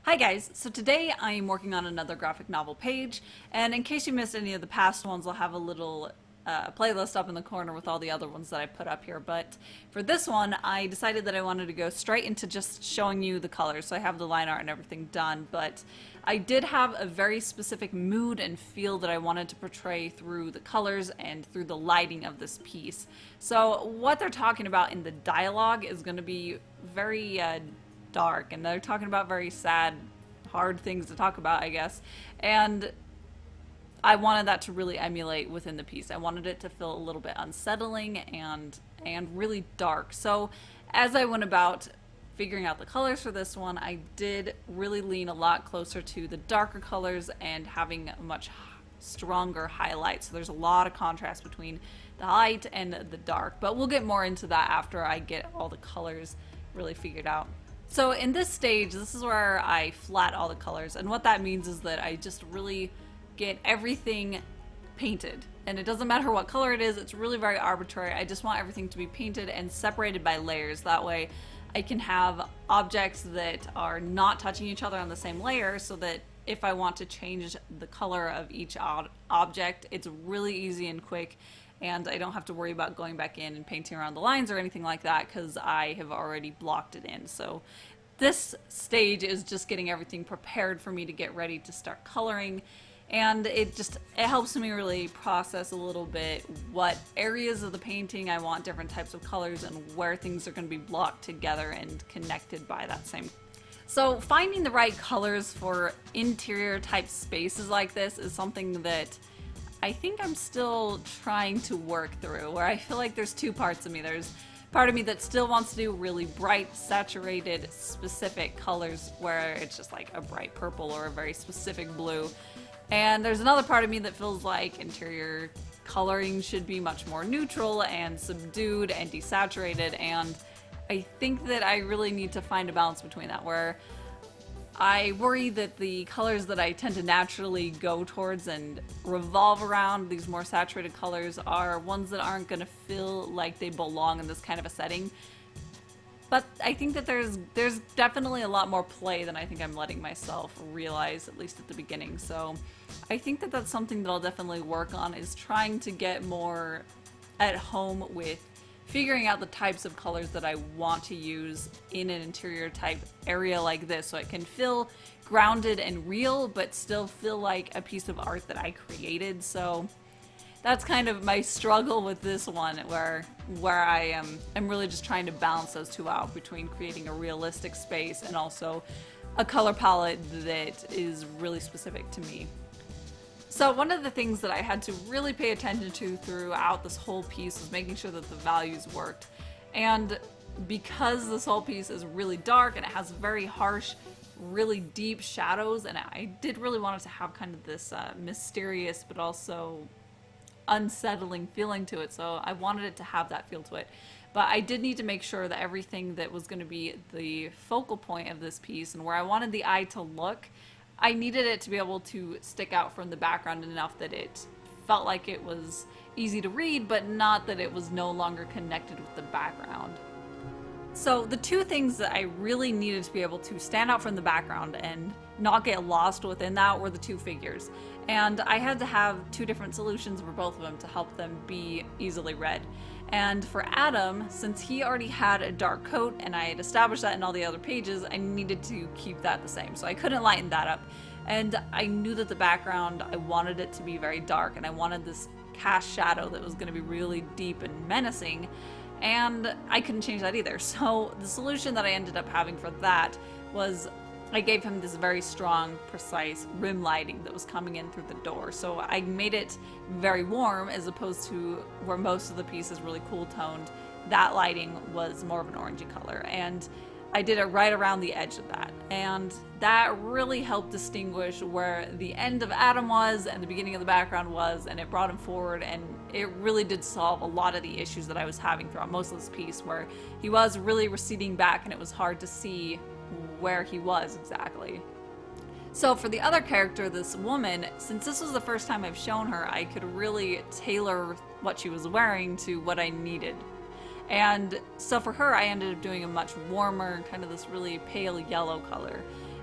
Hi guys, so today I am working on another graphic novel page, and in case you missed any of the past ones, I'll have a little playlist up in the corner with all the other ones that I put up here. But for this one, I decided that I wanted to go straight into just showing you the colors, so I have the line art and everything done, but I did have a very specific mood and feel that I wanted to portray through the colors and through the lighting of this piece. So what they're talking about in the dialogue is going to be very dark, and they're talking about very sad, hard things to talk about, I guess. And I wanted that to really emulate within the piece. I wanted it to feel a little bit unsettling and really dark. So as I went about figuring out the colors for this one, I did really lean a lot closer to the darker colors and having much stronger highlights. So there's a lot of contrast between the light and the dark, but we'll get more into that after I get all the colors really figured out. So in this stage, this is where I flat all the colors, and what that means is that I just really get everything painted. And it doesn't matter what color it is, it's really very arbitrary. I just want everything to be painted and separated by layers. That way I can have objects that are not touching each other on the same layer, so that if I want to change the color of each object, it's really easy and quick, and I don't have to worry about going back in and painting around the lines or anything like that because I have already blocked it in. So this stage is just getting everything prepared for me to get ready to start coloring, and it helps me really process a little bit what areas of the painting I want different types of colors and where things are going to be blocked together and connected by that same. So finding the right colors for interior type spaces like this is something that I think I'm still trying to work through, where I feel like there's two parts of me. There's part of me that still wants to do really bright, saturated, specific colors where it's just like a bright purple or a very specific blue. And there's another part of me that feels like interior coloring should be much more neutral and subdued and desaturated, and I think that I really need to find a balance between that, where I worry that the colors that I tend to naturally go towards and revolve around, these more saturated colors, are ones that aren't going to feel like they belong in this kind of a setting. But I think that there's definitely a lot more play than I think I'm letting myself realize, at least at the beginning. So I think that that's something that I'll definitely work on, is trying to get more at home with figuring out the types of colors that I want to use in an interior type area like this, so it can feel grounded and real, but still feel like a piece of art that I created. So that's kind of my struggle with this one, where I'm really just trying to balance those two out, between creating a realistic space and also a color palette that is really specific to me. So one of the things that I had to really pay attention to throughout this whole piece was making sure that the values worked. And because this whole piece is really dark and it has very harsh, really deep shadows, and I did really want it to have kind of this mysterious but also unsettling feeling to it, so I wanted it to have that feel to it. But I did need to make sure that everything that was going to be the focal point of this piece and where I wanted the eye to look, I needed it to be able to stick out from the background enough that it felt like it was easy to read, but not that it was no longer connected with the background. So the two things that I really needed to be able to stand out from the background and not get lost within that were the two figures. And I had to have two different solutions for both of them to help them be easily read. And for Adam, since he already had a dark coat and I had established that in all the other pages, I needed to keep that the same. So I couldn't lighten that up. And I knew that the background, I wanted it to be very dark, and I wanted this cast shadow that was going to be really deep and menacing. And I couldn't change that either. So the solution that I ended up having for that was I gave him this very strong, precise rim lighting that was coming in through the door. So I made it very warm, as opposed to where most of the piece is really cool toned. That lighting was more of an orangey color, and I did it right around the edge of that. And that really helped distinguish where the end of Adam was and the beginning of the background was, and it brought him forward, and it really did solve a lot of the issues that I was having throughout most of this piece, where he was really receding back and it was hard to see where he was exactly. So for the other character, this woman, since this was the first time I've shown her, I could really tailor what she was wearing to what I needed. And so for her, I ended up doing a much warmer, kind of this really pale yellow color.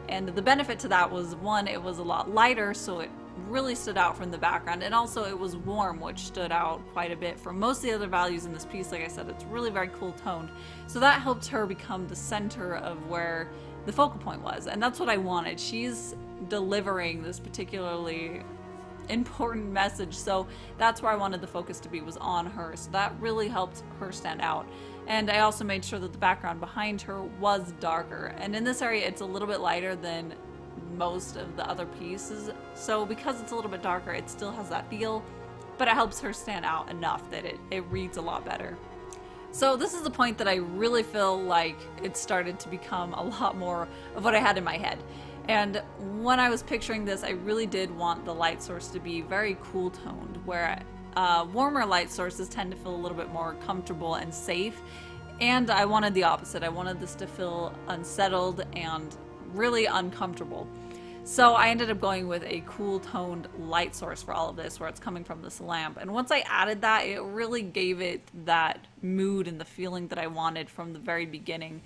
And the benefit to that was, one, it was a lot lighter, so it really stood out from the background, and also it was warm, which stood out quite a bit from most of the other values in this piece. Like I said, it's really very cool toned, so that helped her become the center of where the focal point was, and that's what I wanted. She's delivering this particularly important message, so that's where I wanted the focus to be, was on her, so that really helped her stand out. And I also made sure that the background behind her was darker, and in this area it's a little bit lighter than most of the other pieces, so because it's a little bit darker, it still has that feel, but it helps her stand out enough that it reads a lot better. So this is the point that I really feel like it started to become a lot more of what I had in my head. And when I was picturing this, I really did want the light source to be very cool toned, where warmer light sources tend to feel a little bit more comfortable and safe, and I wanted the opposite. I wanted this to feel unsettled and really uncomfortable. So I ended up going with a cool toned light source for all of this, where it's coming from this lamp. And once I added that, it really gave it that mood and the feeling that I wanted from the very beginning.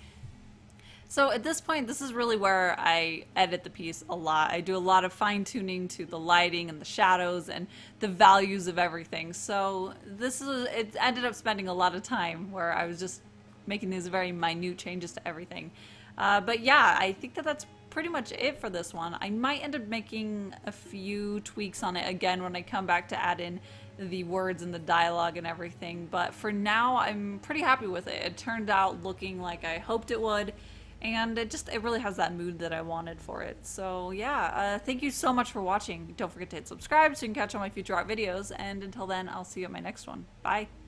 So at this point, this is really where I edit the piece a lot. I do a lot of fine tuning to the lighting and the shadows and the values of everything. So it ended up spending a lot of time where I was just making these very minute changes to everything. But yeah, I think that that's pretty much it for this one. I might end up making a few tweaks on it again when I come back to add in the words and the dialogue and everything. But for now, I'm pretty happy with it. It turned out looking like I hoped it would, and it really has that mood that I wanted for it. So yeah, thank you so much for watching. Don't forget to hit subscribe so you can catch all my future art videos, and until then, I'll see you at my next one. Bye!